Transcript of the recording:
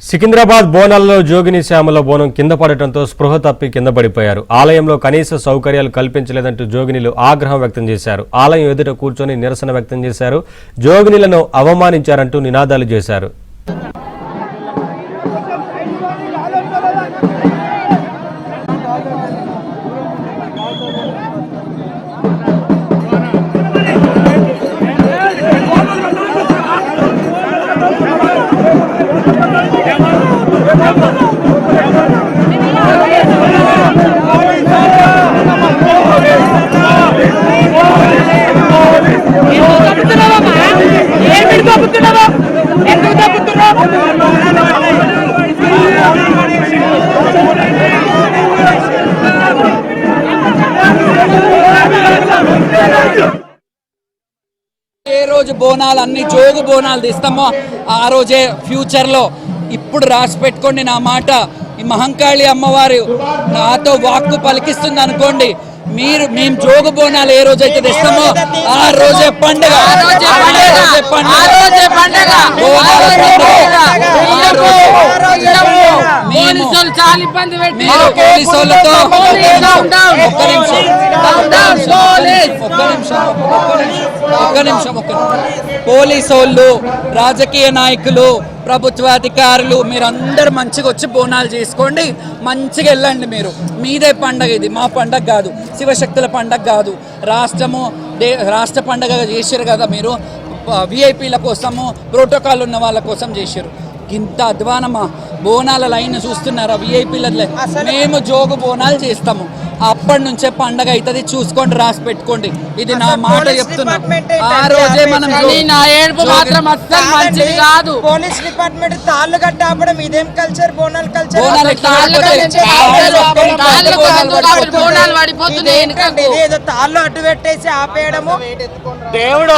సికింద్రాబాద్ బోనాల్లో జోగిని శ్యామల బోనం కింద పడటంతో స్పృహ తప్పి కింద పడిపోయారు. ఆలయంలో కనీస సౌకర్యాలు కల్పించలేదంటూ జోగినిలు ఆగ్రహం వ్యక్తం చేశారు. ఆలయం ఎదుట కూర్చొని నిరసన వ్యక్తం చేశారు. జోగినిలను అవమానించారంటూ నినాదాలు చేశారు. ఏ రోజు బోనాలు అన్ని జోగు బోనాలు తీస్తామో ఆ రోజే ఫ్యూచర్లో ఇప్పుడు రాసి పెట్టుకోండి నా మాట. ఈ మహంకాళి అమ్మవారు నాతో వాక్కు పలికిస్తుంది అనుకోండి. మేము జోగు బోనాలు ఏ రోజైతే తెస్తామో ఆ రోజే పండుగ. పోలీసు వాళ్ళు, రాజకీయ నాయకులు, ప్రభుత్వాధికారులు మీరందరూ మంచిగా వచ్చి బోనాలు చేసుకోండి, మంచిగా వెళ్ళండి. మీరు మీదే పండగ, ఇది మా పండగ కాదు, శివశక్తుల పండగ కాదు. రాష్ట్ర పండగ చేశారు కదా మీరు. విఐపీల కోసము, ప్రోటోకాల్ ఉన్న వాళ్ళ కోసం చేశారు. ఇంత అధ్వానమా? బోనాల లైన్ చూస్తున్నారా? విఐపీల మేము జోగు బోనాలు చేస్తాము. అప్పటి నుంచే పండగ అవుతుంది, చూసుకోండి, రాసి పెట్టుకోండి. ఇది నా మాట చెప్తున్నా. ఆ రోజే మనం పోలీస్ డిపార్ట్మెంట్ తాళ్ళు కట్టాపడం ఇదేం కల్చర్? బోనాల్ కల్చర్ ఏదో తాళ్ళు అడ్డు పెట్టేసి ఆపేయడము. దేవుడు